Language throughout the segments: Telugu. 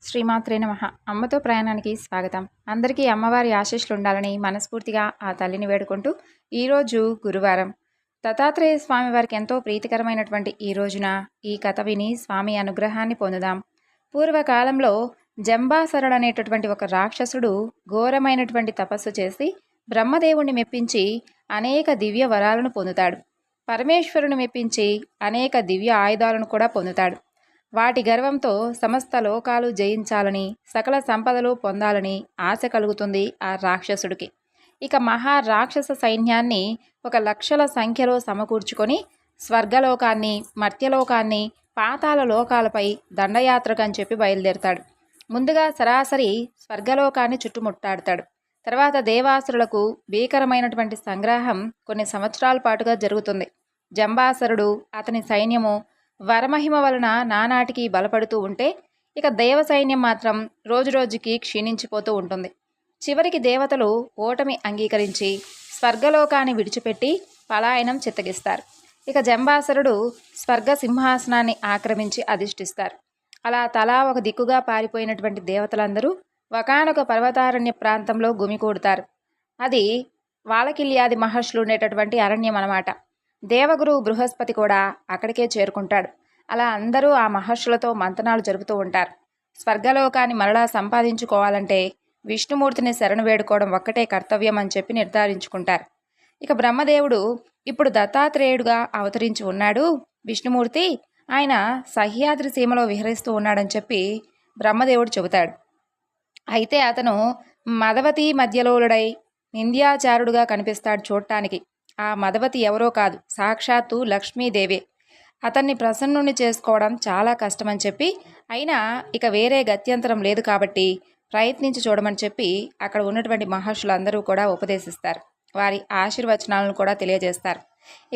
శ్రీమాత్రే నమః. అమ్మతో ప్రయాణానికి స్వాగతం. అందరికీ అమ్మవారి ఆశీస్సులు ఉండాలని మనస్ఫూర్తిగా ఆ తల్లిని వేడుకుంటూ ఈరోజు గురువారం దత్తాత్రేయ స్వామి వారికి ఎంతో ప్రీతికరమైనటువంటి ఈ రోజున ఈ కథ విని స్వామి అనుగ్రహాన్ని పొందుదాం. పూర్వకాలంలో జంబాసరుడు అనేటటువంటి ఒక రాక్షసుడు ఘోరమైనటువంటి తపస్సు చేసి బ్రహ్మదేవుణ్ణి మెప్పించి అనేక దివ్య వరాలను పొందుతాడు. పరమేశ్వరుని మెప్పించి అనేక దివ్య ఆయుధాలను కూడా పొందుతాడు. వాటి గర్వంతో సమస్త లోకాలు జయించాలని, సకల సంపదలు పొందాలని ఆశ కలుగుతుంది ఆ రాక్షసుడికి. ఇక మహారాక్షస సైన్యాన్ని 1,00,000 సంఖ్యలో సమకూర్చుకొని స్వర్గలోకాన్ని, మర్త్యలోకాన్ని, పాతాళ లోకాలపై దండయాత్రకని చెప్పి బయలుదేరతాడు. ముందుగా సరాసరి స్వర్గలోకాన్ని చుట్టుముట్టాడతాడు. తర్వాత దేవాసురులకు భీకరమైనటువంటి సంగ్రహం కొన్ని సంవత్సరాల పాటుగా జరుగుతుంది. జంబాసరుడు, అతని సైన్యము వరమహిమ వలన నానాటికి బలపడుతూ ఉంటే, ఇక దేవ సైన్యం మాత్రం రోజురోజుకి క్షీణించిపోతూ ఉంటుంది. చివరికి దేవతలు ఓటమి అంగీకరించి స్వర్గలోకాన్ని విడిచిపెట్టి పలాయనం చిత్తగిస్తారు. ఇక జంబాసరుడు స్వర్గ సింహాసనాన్ని ఆక్రమించి అధిష్ఠిస్తారు. అలా తలా ఒక దిక్కుగా పారిపోయినటువంటి దేవతలందరూ ఒకానొక పర్వతారణ్య ప్రాంతంలో గుమికూడతారు. అది వాలకిల్యాది మహర్షులు ఉండేటటువంటి అరణ్యం అన్నమాట. దేవగురువు బృహస్పతి కూడా అక్కడికే చేరుకుంటాడు. అలా అందరూ ఆ మహర్షులతో మంతనాలు జరుపుతూ ఉంటారు. స్వర్గలోకాన్ని మరలా సంపాదించుకోవాలంటే విష్ణుమూర్తిని శరణు వేడుకోవడం ఒక్కటే కర్తవ్యం అని చెప్పి నిర్ధారించుకుంటారు. ఇక బ్రహ్మదేవుడు ఇప్పుడు దత్తాత్రేయుడుగా అవతరించి ఉన్నాడు. విష్ణుమూర్తి ఆయన సహ్యాద్రి సీమలో విహరిస్తూ ఉన్నాడని చెప్పి బ్రహ్మదేవుడు చెబుతాడు. అయితే అతను మదవతి మధ్యలోలుడై నింద్యాచారుడుగా కనిపిస్తాడు చూడటానికి. ఆ మదవతి ఎవరో కాదు, సాక్షాత్తు లక్ష్మీదేవే. అతన్ని ప్రసన్నుని చేసుకోవడం చాలా కష్టమని చెప్పి, అయినా ఇక వేరే గత్యంతరం లేదు కాబట్టి ప్రయత్నించి చూడమని చెప్పి అక్కడ ఉన్నటువంటి మహర్షులందరూ కూడా ఉపదేశిస్తారు. వారి ఆశీర్వచనాలను కూడా తెలియజేస్తారు.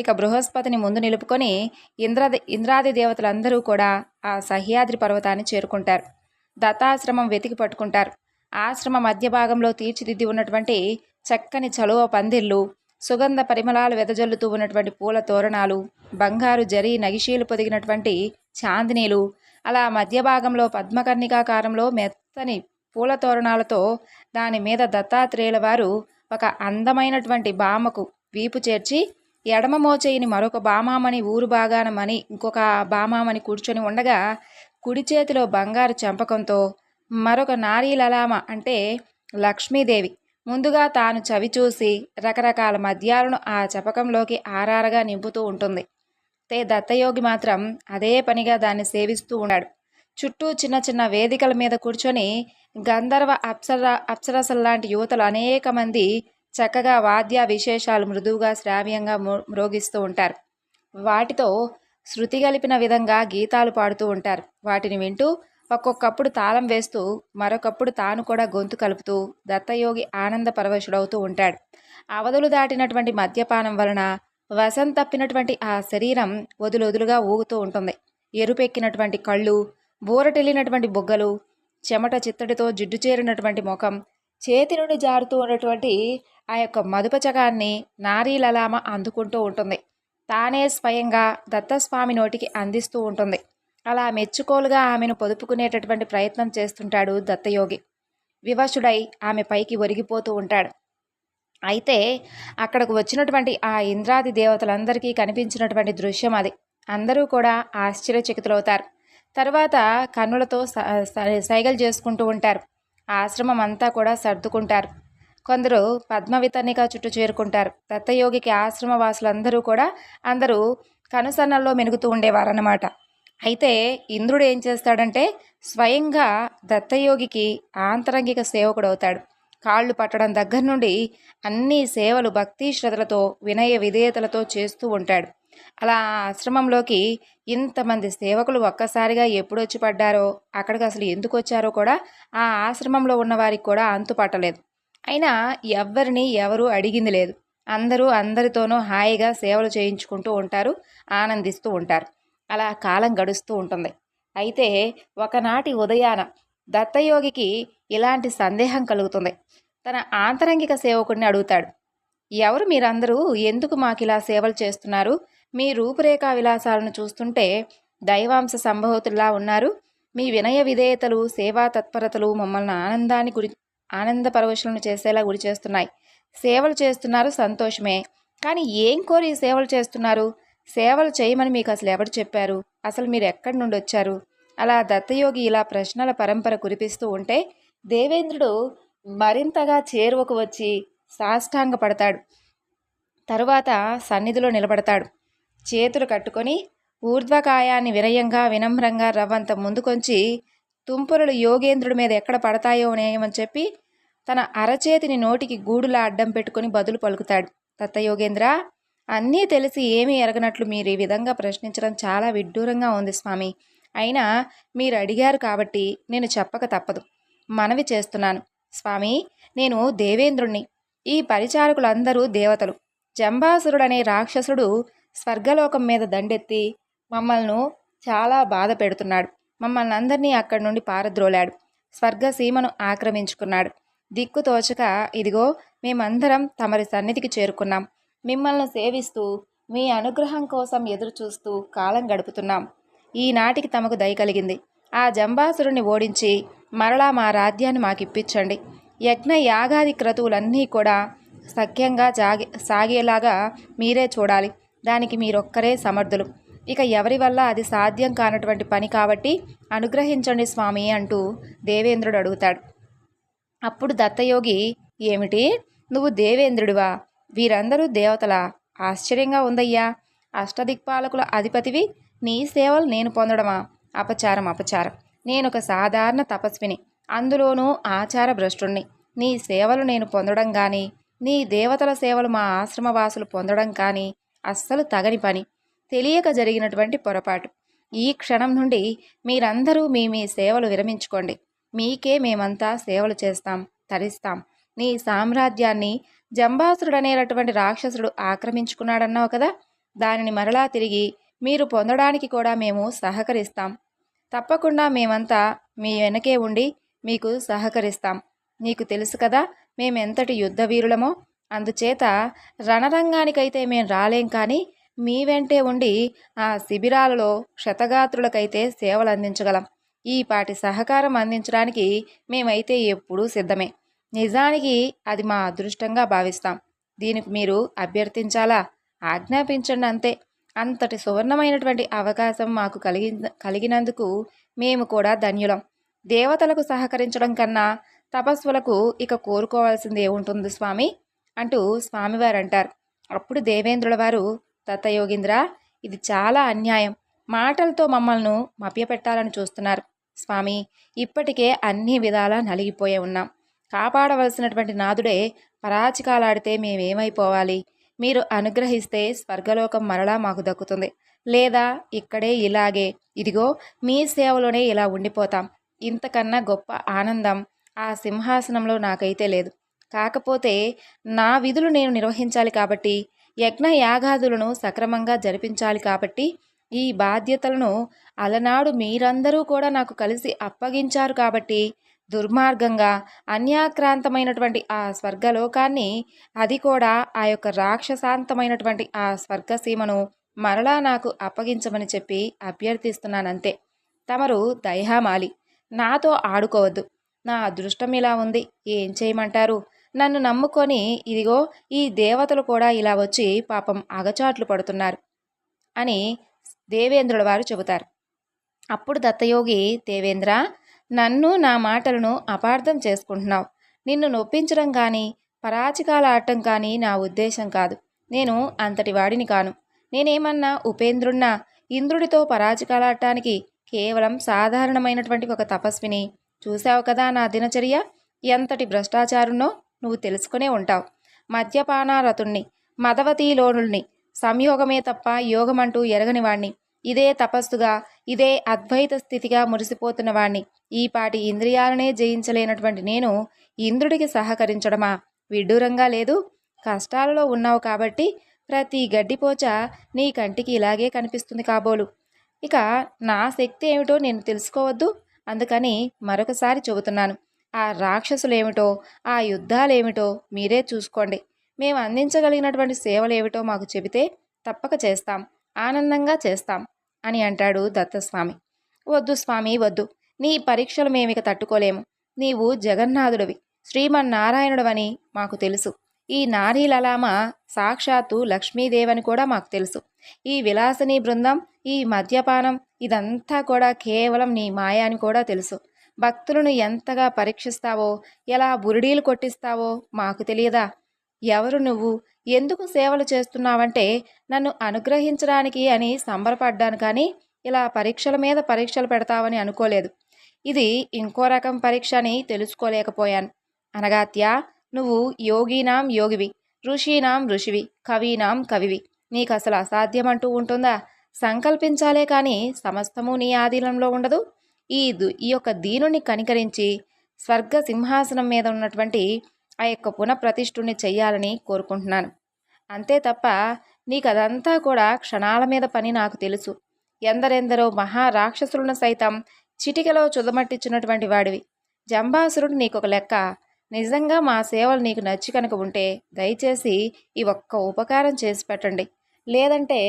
ఇక బృహస్పతిని ముందు నిలుపుకొని ఇంద్రాది దేవతలందరూ కూడా ఆ సహ్యాద్రి పర్వతాన్ని చేరుకుంటారు. దత్తాశ్రమం వెతికి పట్టుకుంటారు. ఆశ్రమ మధ్య భాగంలో తీర్చిదిద్ది ఉన్నటువంటి చక్కని చలువ పందిళ్ళు, సుగంధ పరిమళాలు వెదజల్లుతూ ఉన్నటువంటి పూల తోరణాలు, బంగారు జరీ నగిషీలు పొదిగినటువంటి చాందినీలు, అలా మధ్య భాగంలో పద్మకర్ణికాకారంలో మెత్తని పూల తోరణాలతో దాని మీద దత్తాత్రేయుల వారు ఒక అందమైనటువంటి బామకు వీపు చేర్చి, ఎడమ మోచేయిని మరొక బామామని ఊరు బాగానమని ఇంకొక బామామని కూర్చొని ఉండగా, కుడి చేతిలో బంగారు చంపకంతో మరొక నారీలలామ అంటే లక్ష్మీదేవి ముందుగా తాను చవి చూసి రకరకాల మద్యాలను ఆ చపకంలోకి ఆరారగా నింపుతూ ఉంటుంది. దత్తయోగి మాత్రం అదే పనిగా దాన్ని సేవిస్తూ ఉన్నాడు. చుట్టూ చిన్న చిన్న వేదికల మీద కూర్చొని గంధర్వ అప్సరసల్లాంటి యువతలు అనేక మంది చక్కగా వాద్య విశేషాలు మృదువుగా శ్రావ్యంగా మ్రోగిస్తూ ఉంటారు. వాటితో శృతి కలిపిన విధంగా గీతాలు పాడుతూ ఉంటారు. వాటిని వింటూ ఒక్కొక్కప్పుడు తాళం వేస్తూ మరొకప్పుడు తాను కూడా గొంతు కలుపుతూ దత్తయోగి ఆనంద పరవశుడవుతూ ఉంటాడు. అవధులు దాటినటువంటి మద్యపానం వలన వశం తప్పినటువంటి ఆ శరీరం వదులుగా ఊగుతూ ఉంటుంది. ఎరుపెక్కినటువంటి కళ్ళు, బూరటెళ్ళినటువంటి బొగ్గలు, చెమట చిత్తడితో జిడ్డు చేరినటువంటి ముఖం, చేతి నుండి జారుతూ ఉన్నటువంటి ఆ యొక్క మదుపచకాన్ని నారీలలామ అందుకుంటూ ఉంటుంది. తానే స్వయంగా దత్తస్వామి నోటికి అందిస్తూ ఉంటుంది. అలా మెచ్చుకోలుగా ఆమెను పొదుపుకునేటటువంటి ప్రయత్నం చేస్తుంటాడు దత్తయోగి. వివశుడై ఆమె పైకి ఒరిగిపోతూ ఉంటాడు. అయితే అక్కడకు వచ్చినటువంటి ఆ ఇంద్రాది దేవతలందరికీ కనిపించినటువంటి దృశ్యం అది. అందరూ కూడా ఆశ్చర్యచకితులవుతారు. తర్వాత కన్నులతో సైగలు చేసుకుంటూ ఉంటారు. ఆశ్రమం అంతా కూడా సర్దుకుంటారు. కొందరు పద్మవితన్నిక చుట్టూ చేరుకుంటారు. దత్తయోగికి ఆశ్రమ వాసులందరూ కూడా అందరూ కనుసన్నల్లో మెనుగుతూ ఉండేవారన్నమాట. అయితే ఇంద్రుడు ఏం చేస్తాడంటే స్వయంగా దత్తయోగికి ఆంతరంగిక సేవకుడవుతాడు. కాళ్ళు పట్టడం దగ్గర నుండి అన్ని సేవలు భక్తి శ్రద్ధలతో వినయ విధేయతలతో చేస్తూ ఉంటాడు. అలా ఆశ్రమంలోకి ఇంతమంది సేవకులు ఒక్కసారిగా ఎప్పుడొచ్చి పడ్డారో, అక్కడికి అసలు ఎందుకు వచ్చారో కూడా ఆ ఆశ్రమంలో ఉన్న వారికి కూడా అంతు పట్టలేదు. అయినా ఎవరిని ఎవరు అడిగింది లేదు. అందరూ అందరితోనూ హాయిగా సేవలు చేయించుకుంటూ ఉంటారు, ఆనందిస్తూ ఉంటారు. అలా కాలం గడుస్తూ ఉంటుంది. అయితే ఒకనాటి ఉదయాన దత్తయోగికి ఇలాంటి సందేహం కలుగుతుంది. తన ఆంతరంగిక సేవకుడిని అడుగుతాడు. ఎవరు మీరందరూ? ఎందుకు మాకు ఇలా సేవలు చేస్తున్నారు? మీ రూపురేఖా విలాసాలను చూస్తుంటే దైవాంశ సంభవతుల్లా ఉన్నారు. మీ వినయ విధేయతలు, సేవా తత్పరతలు మమ్మల్ని ఆనంద పరవశులను చేసేలా గురి చేస్తున్నాయి. సేవలు చేస్తున్నారు, సంతోషమే. కానీ ఏం కోరి ఈ సేవలు చేస్తున్నారు? సేవలు చేయమని మీకు అసలు ఎవరు చెప్పారు? అసలు మీరు ఎక్కడి నుండి వచ్చారు? అలా దత్తయోగి ఇలా ప్రశ్నల పరంపర కురిపిస్తూ ఉంటే దేవేంద్రుడు మరింతగా చేరువకు వచ్చి సాష్టాంగ పడతాడు. తరువాత సన్నిధిలో నిలబడతాడు. చేతులు కట్టుకొని ఊర్ధ్వకాయాన్ని వినయంగా వినమ్రంగా రవ్వంత ముందుకొంచి తుంపురలు యోగేంద్రుడి మీద ఎక్కడ పడతాయో నేయమని చెప్పి తన అరచేతిని నోటికి గూడులా అడ్డం పెట్టుకుని బదులు పలుకుతాడు. దత్తయోగేంద్ర, అన్నీ తెలిసి ఏమీ ఎరగనట్లు మీరు ఈ విధంగా ప్రశ్నించడం చాలా విడ్డూరంగా ఉంది స్వామి. అయినా మీరు అడిగారు కాబట్టి నేను చెప్పక తప్పదు. మనవి చేస్తున్నాను స్వామి. నేను దేవేంద్రుణ్ణి. ఈ పరిచారకులందరూ దేవతలు. జంబాసురుడనే రాక్షసుడు స్వర్గలోకం మీద దండెత్తి మమ్మల్ని చాలా బాధ పెడుతున్నాడు. మమ్మల్ని అందరినీ అక్కడి నుండి పారద్రోలాడు. స్వర్గసీమను ఆక్రమించుకున్నాడు. దిక్కు తోచక ఇదిగో మేమందరం తమరి సన్నిధికి చేరుకున్నాం. మిమ్మల్ని సేవిస్తూ మీ అనుగ్రహం కోసం ఎదురు చూస్తూ కాలం గడుపుతున్నాం. ఈనాటికి తమకు దయ కలిగింది. ఆ జంబాసురుని ఓడించి మరలా మా రాజ్యాన్ని మాకిప్పించండి. యజ్ఞ యాగాది క్రతువులన్నీ కూడా సఖ్యంగా సాగేలాగా మీరే చూడాలి. దానికి మీరొక్కరే సమర్థులు. ఇక ఎవరి వల్ల అది సాధ్యం కానటువంటి పని కాబట్టి అనుగ్రహించండి స్వామి అంటూ దేవేంద్రుడు అడుగుతాడు. అప్పుడు దత్తయోగి, ఏమిటి, నువ్వు దేవేంద్రుడివా? వీరందరూ దేవతలా? ఆశ్చర్యంగా ఉందయ్యా. అష్టదిక్పాలకుల అధిపతివి, నీ సేవలు నేను పొందడమా? అపచారం, అపచారం. నేనొక సాధారణ తపస్విని, అందులోనూ ఆచార భ్రష్టుణ్ణి. నీ సేవలు నేను పొందడం కానీ, నీ దేవతల సేవలు మా ఆశ్రమవాసులు పొందడం కానీ అస్సలు తగని పని. తెలియక జరిగినటువంటి పొరపాటు. ఈ క్షణం నుండి మీరందరూ మీ మీ సేవలు విరమించుకోండి. మీకే మేమంతా సేవలు చేస్తాం, తరిస్తాం. నీ సామ్రాజ్యాన్ని జంబాసురుడనేటటువంటి రాక్షసుడు ఆక్రమించుకున్నాడన్నావు కదా, దానిని మరలా తిరిగి మీరు పొందడానికి కూడా మేము సహకరిస్తాం. తప్పకుండా మేమంతా మీ వెనకే ఉండి మీకు సహకరిస్తాం. నీకు తెలుసు కదా మేమెంతటి యుద్ధవీరులమో. అందుచేత రణరంగానికైతే మేం రాలేం, కానీ మీ వెంటే ఉండి ఆ శిబిరాలలో క్షతగాత్రులకైతే సేవలు అందించగలం. ఈ పాటి సహకారం అందించడానికి మేమైతే ఎప్పుడూ సిద్ధమే. నిజానికి అది మా అదృష్టంగా భావిస్తాం. దీనికి మీరు అభ్యర్థించాలా? ఆజ్ఞాపించండి అంతే. అంతటి సువర్ణమైనటువంటి అవకాశం మాకు కలిగినందుకు మేము కూడా ధన్యులం. దేవతలకు సహకరించడం కన్నా తపస్సులకు ఇక కోరుకోవాల్సింది ఏముంటుంది స్వామి అంటూ స్వామివారు అంటారు. అప్పుడు దేవేంద్రుల వారు, దత్తయోగీంద్ర, ఇది చాలా అన్యాయం. మాటలతో మమ్మల్ని మభ్యపెట్టాలని చూస్తున్నారు స్వామి. ఇప్పటికే అన్ని విధాలా నలిగిపోయే ఉన్నాం. కాపాడవలసినటువంటి నాదుడే పరాచికాలాడితే మేమేమైపోవాలి? మీరు అనుగ్రహిస్తే స్వర్గలోకం మరలా మాకు దక్కుతుంది. లేదా ఇక్కడే ఇలాగే ఇదిగో మీ సేవలోనే ఇలా ఉండిపోతాం. ఇంతకన్నా గొప్ప ఆనందం ఆ సింహాసనంలో నాకైతే లేదు. కాకపోతే నా విధులు నేను నిర్వహించాలి కాబట్టి, యజ్ఞ యాగాదులను సక్రమంగా జరిపించాలి కాబట్టి, ఈ బాధ్యతలను అలనాడు మీరందరూ కూడా నాకు కలిసి అప్పగించారు కాబట్టి, దుర్మార్గంగా అన్యాక్రాంతమైనటువంటి ఆ స్వర్గలోకాన్ని, అది కూడా ఆ యొక్క రాక్షసాంతమైనటువంటి ఆ స్వర్గసీమను మరలా నాకు అప్పగించమని చెప్పి అభ్యర్థిస్తున్నానంతే. తమరు దయామాలి, నాతో ఆడుకోవద్దు. నా అదృష్టం ఇలా ఉంది, ఏం చేయమంటారు? నన్ను నమ్ముకొని ఇదిగో ఈ దేవతలు కూడా ఇలా వచ్చి పాపం అగచాట్లు పడుతున్నారు అని దేవేంద్రుల వారు చెబుతారు. అప్పుడు దత్తయోగి, దేవేంద్ర, నన్ను నా మాటలను అపార్థం చేసుకుంటున్నావు. నిన్ను నొప్పించడం కానీ పరాచికాల ఆడటం కానీ నా ఉద్దేశం కాదు. నేను అంతటి వాడిని కాను. నేనేమన్నా ఉపేంద్రుణ్ణా? ఇంద్రుడితో పరాచికాలాడటానికి కేవలం సాధారణమైనటువంటి ఒక తపస్విని. చూశావు కదా నా దినచర్య, ఎంతటి భ్రష్టాచారున్నో నువ్వు తెలుసుకునే ఉంటావు. మద్యపానారతుణ్ణి, మదవతీలోనుల్ని, సంయోగమే తప్ప యోగమంటూ ఎరగనివాణ్ణి, ఇదే తపస్సుగా ఇదే అద్వైత స్థితిగా మురిసిపోతున్నవాణ్ణి. ఈపాటి ఇంద్రియాలనే జయించలేనటువంటి నేను ఇంద్రుడికి సహకరించడమా? విడ్డూరంగా లేదు? కష్టాలలో ఉన్నావు కాబట్టి ప్రతి గడ్డిపోచ నీ కంటికి ఇలాగే కనిపిస్తుంది కాబోలు. ఇక నా శక్తి ఏమిటో నేను తెలుసుకోవద్దు? అందుకని మరొకసారి చెబుతున్నాను. ఆ రాక్షసులేమిటో, ఆ యుద్ధాలేమిటో మీరే చూసుకోండి. మేము అందించగలిగినటువంటి సేవలేమిటో మాకు చెబితే తప్పక చేస్తాం, ఆనందంగా చేస్తాం అని అంటాడు దత్తస్వామి. వద్దు స్వామి, వద్దు. నీ పరీక్షలు మేమిక తట్టుకోలేము. నీవు జగన్నాథుడివి, శ్రీమన్నారాయణుడవని మాకు తెలుసు. ఈ నారీలలామ సాక్షాత్తు లక్ష్మీదేవని కూడా మాకు తెలుసు. ఈ విలాసనీ బృందం, ఈ మద్యపానం ఇదంతా కూడా కేవలం నీ మాయ అని కూడా తెలుసు. భక్తులను ఎంతగా పరీక్షిస్తావో, ఎలా బురిడీలు కొట్టిస్తావో మాకు తెలియదా? ఎవరు నువ్వు? ఎందుకు సేవలు చేస్తున్నావంటే నన్ను అనుగ్రహించడానికి అని సంబరపడ్డాను, కానీ ఇలా పరీక్షల మీద పరీక్షలు పెడతావని అనుకోలేదు. ఇది ఇంకో రకం పరీక్ష అని తెలుసుకోలేకపోయాను. అనగాత్యా, నువ్వు యోగీనాం యోగివి, ఋషీనాం ఋషివి, కవీనాం కవివి. నీకు అసలు అసాధ్యమంటూ ఉంటుందా? సంకల్పించాలే కానీ సమస్తము నీ ఆధీనంలో ఉండదు. ఈ యొక్క దీనుని కనికరించి స్వర్గ సింహాసనం మీద ఉన్నటువంటి ఆ యొక్క పునఃప్రతిష్ఠుని చెయ్యాలని కోరుకుంటున్నాను. అంతే తప్ప నీకు అదంతా కూడా క్షణాల మీద పని నాకు తెలుసు. ఎందరెందరో మహారాక్షసులను సైతం చిటికలో చుదమట్టించినటువంటి వాడివి. జంబాసురుడు నీకొక లెక్క. నిజంగా మా సేవలు నీకు నచ్చి కనుక ఉంటే దయచేసి ఈ ఒక్క ఉపకారం చేసి పెట్టండి. లేదంటే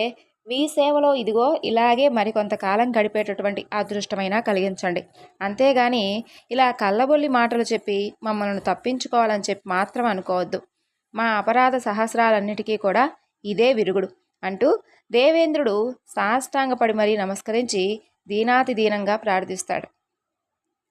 మీ సేవలో ఇదిగో ఇలాగే మరికొంతకాలం గడిపేటటువంటి అదృష్టమైనా కలిగించండి. అంతేగాని ఇలా కళ్ళబొల్లి మాటలు చెప్పి మమ్మల్ని తప్పించుకోవాలని చెప్పి మాత్రం అనుకోవద్దు. మా అపరాధ సహస్రాలన్నిటికీ కూడా ఇదే విరుగుడు అంటూ దేవేంద్రుడు సాష్టాంగపడి మరీ నమస్కరించి దీనాతి దీనంగా ప్రార్థిస్తాడు.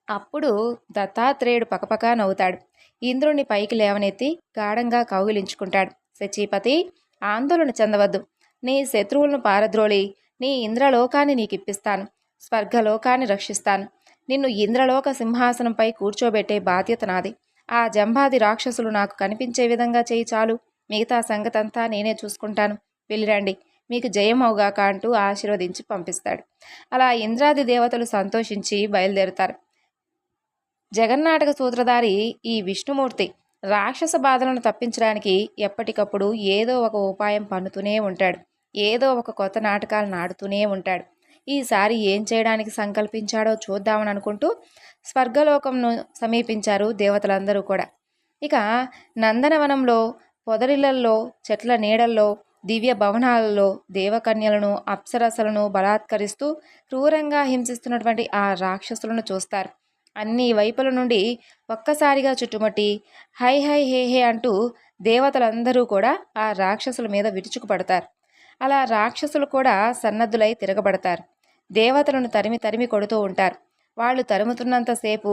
అప్పుడు దత్తాత్రేయుడు పకపక నవ్వుతాడు. ఇంద్రుణ్ణి పైకి లేవనెత్తి గాఢంగా కౌగిలించుకుంటాడు. శచీపతి, ఆందోళన చెందవద్దు. నీ శత్రువులను పారద్రోలి నీ ఇంద్రలోకాన్ని నీకిప్పిస్తాను. స్వర్గలోకాన్ని రక్షిస్తాను. నిన్ను ఇంద్రలోక సింహాసనంపై కూర్చోబెట్టే బాధ్యత నాది. ఆ జంబాది రాక్షసులు నాకు కనిపించే విధంగా చేయి చాలు. మిగతా సంగతంతా నేనే చూసుకుంటాను. వెళ్ళిరండి, మీకు జయమవుగాక అంటూ ఆశీర్వదించి పంపిస్తాడు. అలా ఇంద్రాది దేవతలు సంతోషించి బయలుదేరుతారు. జగన్నాటక సూత్రధారి ఈ విష్ణుమూర్తి రాక్షస బాధలను తప్పించడానికి ఎప్పటికప్పుడు ఏదో ఒక ఉపాయం పన్నుతూనే ఉంటాడు. ఏదో ఒక కొత్త నాటకాలను ఆడుతూనే ఉంటాడు. ఈసారి ఏం చేయడానికి సంకల్పించాడో చూద్దామని అనుకుంటూ స్వర్గలోకంను సమీపించారు దేవతలందరూ కూడా. ఇక నందనవనంలో, పొదరిళ్లల్లో, చెట్ల నీడల్లో, దివ్య భవనాలలో దేవకన్యలను, అప్సరసలను బలాత్కరిస్తూ క్రూరంగా హింసిస్తున్నటువంటి ఆ రాక్షసులను చూస్తారు. అన్ని వైపుల నుండి ఒక్కసారిగా చుట్టుముట్టి హై హై హే హే అంటూ దేవతలందరూ కూడా ఆ రాక్షసుల మీద విరుచుకుపడతారు. అలా రాక్షసులు కూడా సన్నద్ధులై తిరగబడతారు. దేవతలను తరిమి తరిమి కొడుతూ ఉంటారు. వాళ్ళు తరుముతున్నంతసేపు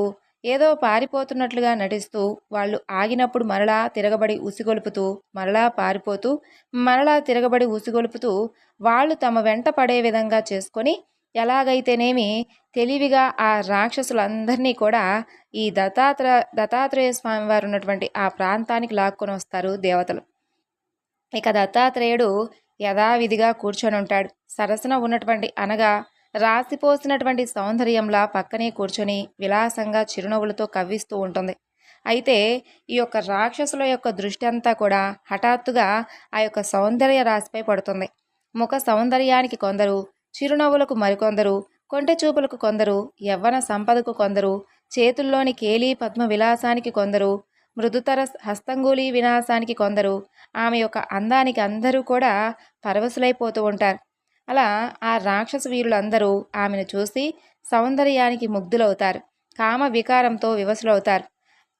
ఏదో పారిపోతున్నట్లుగా నటిస్తూ వాళ్ళు ఆగినప్పుడు మరలా తిరగబడి ఉసిగొలుపుతూ, మరలా పారిపోతూ, మరలా తిరగబడి ఉసిగొలుపుతూ వాళ్ళు తమ వెంట పడే విధంగా చేసుకొని ఎలాగైతేనేమి తెలివిగా ఆ రాక్షసులందరినీ కూడా ఈ దత్తాత్రేయ స్వామి వారు ఉన్నటువంటి ఆ ప్రాంతానికి లాక్కొని వస్తారు దేవతలు. ఇక దత్తాత్రేయుడు యథావిధిగా కూర్చొని ఉంటాడు. సరసన ఉన్నటువంటి అనగా రాసిపోసినటువంటి సౌందర్యంలా పక్కనే కూర్చొని విలాసంగా చిరునవ్వులతో కవ్విస్తూ ఉంటుంది. అయితే ఈ యొక్క రాక్షసుల యొక్క దృష్టి అంతా కూడా హఠాత్తుగా ఆ యొక్క సౌందర్య రాశిపై పడుతుంది. ముఖ సౌందర్యానికి కొందరు, చిరునవ్వులకు మరికొందరు, కొంటె చూపులకు కొందరు, యవ్వన సంపదకు కొందరు, చేతుల్లోని కేలీ పద్మ విలాసానికి కొందరు, మృదుతర హస్తంగూలీ వినాశానికి కొందరు, ఆమె యొక్క అందానికి అందరూ కూడా పరవశులైపోతూ ఉంటారు. అలా ఆ రాక్షస వీరులందరూ ఆమెను చూసి సౌందర్యానికి ముగ్ధులవుతారు. కామ వికారంతో వివసులవుతారు.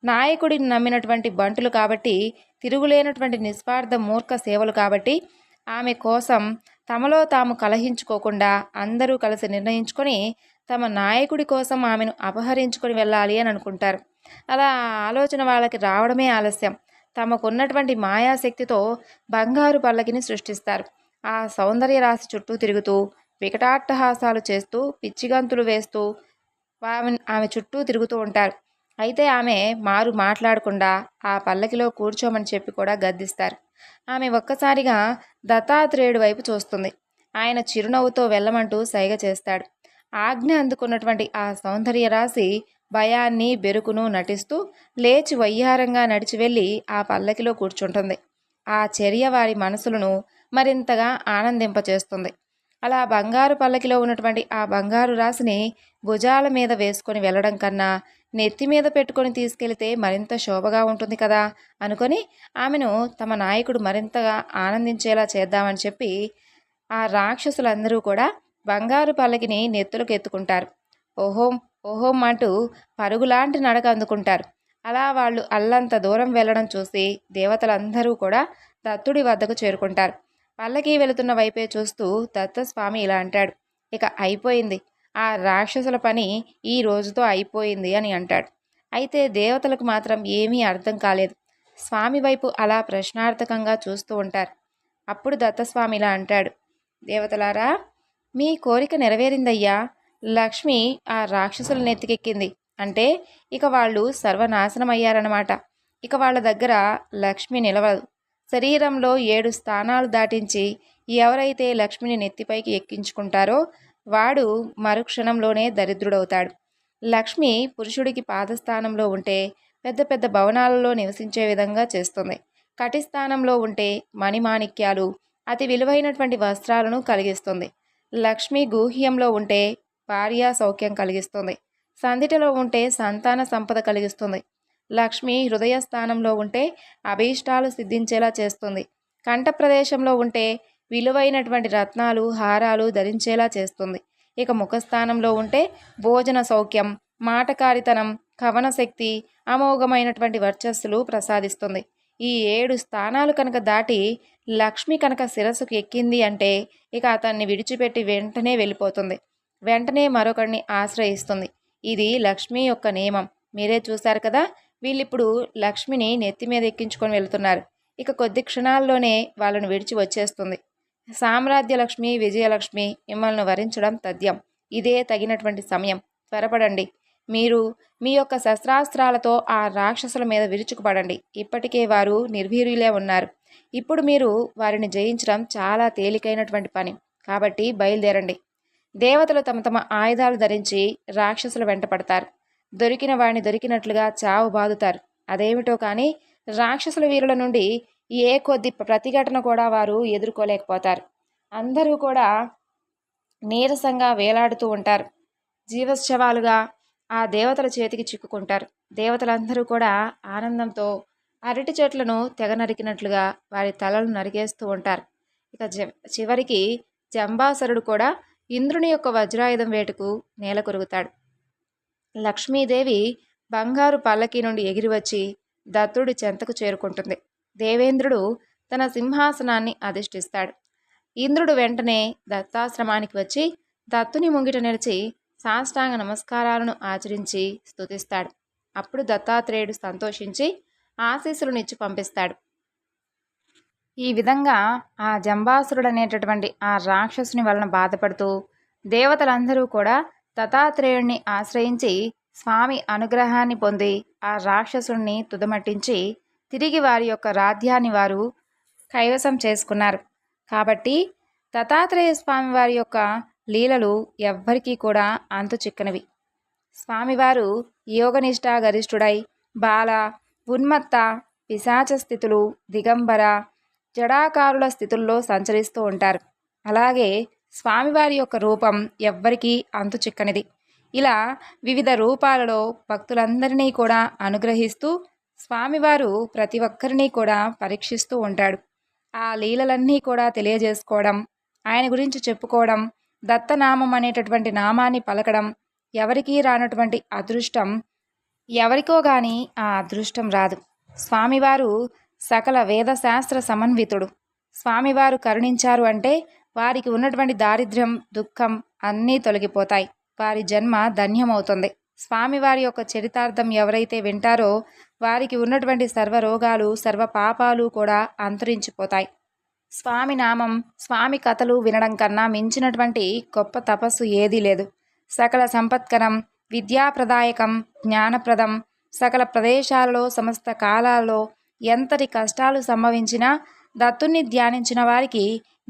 నాయకుడిని నమ్మినటువంటి బంటులు కాబట్టి, తిరుగులేనటువంటి నిస్వార్థ మూర్ఖ సేవలు కాబట్టి ఆమె కోసం తమలో తాము కలహించుకోకుండా అందరూ కలిసి నిర్ణయించుకొని తమ నాయకుడి కోసం ఆమెను అపహరించుకొని వెళ్ళాలి అని అనుకుంటారు. అలా ఆలోచన వాళ్ళకి రావడమే ఆలస్యం. తమకున్నటువంటి మాయాశక్తితో బంగారు పల్లకిని సృష్టిస్తారు. ఆ సౌందర్య రాశి చుట్టూ తిరుగుతూ వికటాట్టహాసాలు చేస్తూ పిచ్చిగంతులు వేస్తూ ఆమె చుట్టూ తిరుగుతూ ఉంటారు. అయితే ఆమె మారు మాట్లాడకుండా ఆ పల్లకిలో కూర్చోమని చెప్పి కూడా గద్దిస్తారు. ఆమె ఒక్కసారిగా దత్తాత్రేయుడి వైపు చూస్తుంది. ఆయన చిరునవ్వుతో వెళ్ళమంటూ సైగ చేస్తాడు. ఆజ్ఞ అందుకున్నటువంటి ఆ సౌందర్య రాశి భయాన్ని బెరుకును నటిస్తూ లేచి వయ్యారంగా నడిచి వెళ్ళి ఆ పల్లకిలో కూర్చుంటుంది. ఆ చర్య వారి మనసులను మరింతగా ఆనందింపచేస్తుంది. అలా బంగారు పల్లకిలో ఉన్నటువంటి ఆ బంగారు రాశిని భుజాల మీద వేసుకొని వెళ్ళడం కన్నా నెత్తి మీద పెట్టుకొని తీసుకెళ్తే మరింత శోభగా ఉంటుంది కదా అనుకొని ఆమెను తమ నాయకుడు మరింతగా ఆనందించేలా చేద్దామని చెప్పి ఆ రాక్షసులందరూ కూడా బంగారు పల్లకిని నెత్తులకు ఎత్తుకుంటారు. ఓహోం ఓహోం అంటూ పరుగులాంటి నడక అందుకుంటారు. అలా వాళ్ళు అల్లంత దూరం వెళ్ళడం చూసి దేవతలందరూ కూడా దత్తుడి వద్దకు చేరుకుంటారు. పల్లకి వెళుతున్న వైపే చూస్తూ దత్తస్వామి ఇలా అంటాడు, ఇక అయిపోయింది, ఆ రాక్షసుల పని ఈ రోజుతో అయిపోయింది అని అంటాడు. అయితే దేవతలకు మాత్రం ఏమీ అర్థం కాలేదు. స్వామి వైపు అలా ప్రశ్నార్థకంగా చూస్తూ ఉంటారు. అప్పుడు దత్తస్వామి ఇలా అంటాడు, దేవతలారా, మీ కోరిక నెరవేరిందయ్యా. లక్ష్మి ఆ రాక్షసుల నెత్తికెక్కింది అంటే ఇక వాళ్ళు సర్వనాశనమయ్యారన్నమాట. ఇక వాళ్ళ దగ్గర లక్ష్మి నిలవదు. శరీరంలో 7 స్థానాలు దాటించి ఎవరైతే లక్ష్మిని నెత్తిపైకి ఎక్కించుకుంటారో వాడు మరుక్షణంలోనే దరిద్రుడవుతాడు. లక్ష్మి పురుషుడికి పాదస్థానంలో ఉంటే పెద్ద పెద్ద భవనాలలో నివసించే విధంగా చేస్తుంది. కటిస్థానంలో ఉంటే మణిమాణిక్యాలు, అతి విలువైనటువంటి వస్త్రాలను కలిగిస్తుంది. లక్ష్మి గూహ్యంలో ఉంటే భార్యా సౌఖ్యం కలిగిస్తుంది. సందిటలో ఉంటే సంతాన సంపద కలిగిస్తుంది. లక్ష్మి హృదయ స్థానంలో ఉంటే అభీష్టాలు సిద్ధించేలా చేస్తుంది. కంఠ ప్రదేశంలో ఉంటే విలువైనటువంటి రత్నాలు హారాలు ధరించేలా చేస్తుంది. ఇక ముఖస్థానంలో ఉంటే భోజన సౌఖ్యం, మాటకారితనం, కవన శక్తి, అమోఘమైనటువంటి వర్చస్సులు ప్రసాదిస్తుంది. ఈ 7 స్థానాలు కనుక దాటి లక్ష్మి కనుక శిరస్సుకు ఎక్కింది అంటే ఇక అతన్ని విడిచిపెట్టి వెంటనే వెళ్ళిపోతుంది. వెంటనే మరొకరిని ఆశ్రయిస్తుంది. ఇది లక్ష్మి యొక్క నియమం. మీరే చూశారు కదా, వీళ్ళిప్పుడు లక్ష్మిని నెత్తి మీద ఎక్కించుకొని వెళ్తున్నారు. ఇక కొద్ది క్షణాల్లోనే వాళ్ళను విడిచి వచ్చేస్తుంది. సామ్రాజ్య లక్ష్మి, విజయలక్ష్మి మిమ్మల్ని వరించడం తథ్యం. ఇదే తగినటువంటి సమయం. త్వరపడండి. మీరు మీ యొక్క శస్త్రాస్త్రాలతో ఆ రాక్షసుల మీద విరుచుకుపడండి. ఇప్పటికే వారు నిర్వీర్యులే ఉన్నారు. ఇప్పుడు మీరు వారిని జయించడం చాలా తేలికైనటువంటి పని. కాబట్టి బయలుదేరండి. దేవతలు తమ తమ ఆయుధాలు ధరించి రాక్షసుల వెంట పడతారు. దొరికిన వాడిని దొరికినట్లుగా చావు బాదుతారు. అదేమిటో కానీ రాక్షసుల వీరుల నుండి ఏ కొద్ది ప్రతిఘటన కూడా వారు ఎదుర్కోలేకపోతారు. అందరూ కూడా నీరసంగా వేలాడుతూ ఉంటారు. జీవశవాలుగా ఆ దేవతల చేతికి చిక్కుకుంటారు. దేవతలందరూ కూడా ఆనందంతో అరటి చెట్లను తెగ నరికినట్లుగా వారి తలలు నరికేస్తూ ఉంటారు. ఇక చివరికి జంబాసురుడు కూడా ఇంద్రుని యొక్క వజ్రాయుధం వేటుకు నేల కొరుగుతాడు. లక్ష్మీదేవి బంగారు పల్లకి నుండి ఎగిరివచ్చి దత్తుడి చెంతకు చేరుకుంటుంది. దేవేంద్రుడు తన సింహాసనాన్ని అధిష్ఠిస్తాడు. ఇంద్రుడు వెంటనే దత్తాశ్రమానికి వచ్చి దత్తుని ముంగిట నిలిచి సాష్టాంగ నమస్కారాలను ఆచరించి స్తుతిస్తాడు. అప్పుడు దత్తాత్రేయుడు సంతోషించి ఆశీస్సులనిచ్చి పంపిస్తాడు. ఈ విధంగా ఆ జంబాసురుడు అనేటటువంటి ఆ రాక్షసుని వలన బాధపడుతూ దేవతలందరూ కూడా దత్తాత్రేయుడిని ఆశ్రయించి స్వామి అనుగ్రహాన్ని పొంది ఆ రాక్షసుడిని తుదమట్టించి తిరిగి వారి యొక్క రాజ్యాన్ని వారు కైవసం చేసుకున్నారు. కాబట్టి దత్తాత్రేయ స్వామి వారి యొక్క లీలలు ఎవ్వరికీ కూడా అంతు చిక్కనివి. స్వామివారు యోగనిష్ఠా గరిష్ఠుడై బాల, ఉన్మత్త, పిశాచ స్థితులు, దిగంబర, జడాకారుల స్థితుల్లో సంచరిస్తూ ఉంటారు. అలాగే స్వామివారి యొక్క రూపం ఎవ్వరికీ అంతు చిక్కనిది. ఇలా వివిధ రూపాలలో భక్తులందరినీ కూడా అనుగ్రహిస్తూ స్వామివారు ప్రతి ఒక్కరిని కూడా పరీక్షిస్తూ ఉంటాడు. ఆ లీలలన్నీ కూడా తెలియజేసుకోవడం, ఆయన గురించి చెప్పుకోవడం, దత్తనామం అనేటటువంటి నామాన్ని పలకడం ఎవరికీ రానటువంటి అదృష్టం ఎవరికో గాని ఆ అదృష్టం రాదు. స్వామివారు సకల వేదశాస్త్ర సమన్వితుడు. స్వామివారు కరుణించారు అంటే వారికి ఉన్నటువంటి దారిద్ర్యం, దుఃఖం అన్నీ తొలగిపోతాయి. వారి జన్మ ధన్యమవుతుంది. స్వామివారి యొక్క చరితార్థం ఎవరైతే వింటారో వారికి ఉన్నటువంటి సర్వరోగాలు, సర్వ పాపాలు కూడా అంతరించిపోతాయి. స్వామి నామం, స్వామి కథలు వినడం కన్నా మించినటువంటి గొప్ప తపస్సు ఏదీ లేదు. సకల సంపత్కరం, విద్యాప్రదాయకం, జ్ఞానప్రదం, సకల ప్రదేశాలలో సమస్త కాలాల్లో ఎంతటి కష్టాలు సంభవించినా దత్తుణ్ణి ధ్యానించిన వారికి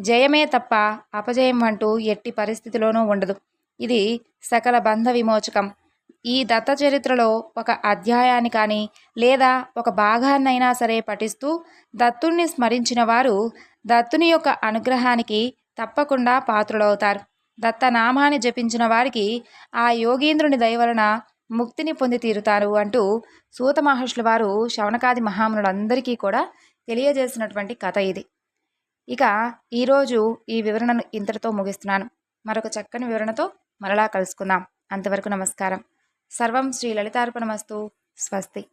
జయమే తప్ప అపజయం అంటూ ఎట్టి పరిస్థితిలోనూ ఉండదు. ఇది సకల బంధ విమోచకం. ఈ దత్త చరిత్రలో ఒక అధ్యాయాన్ని కానీ లేదా ఒక భాగాన్నైనా సరే పఠిస్తూ దత్తుణ్ణి స్మరించిన వారు దత్తుని యొక్క అనుగ్రహానికి తప్పకుండా పాత్రులవుతారు. దత్తనామాన్ని జపించిన వారికి ఆ యోగీంద్రుని దయ వలన ముక్తిని పొంది తీరుతారు అంటూ సూత మహర్షుల వారు శౌనకాది మహామునులందరికీ కూడా తెలియజేసినటువంటి కథ ఇది. ఇక ఈరోజు ఈ వివరణను ఇంతటితో ముగిస్తున్నాను. మరొక చక్కని వివరణతో మరలా కలుసుకుందాం. అంతవరకు నమస్కారం. సర్వం శ్రీ లలితార్పణమస్తు. స్వస్తి.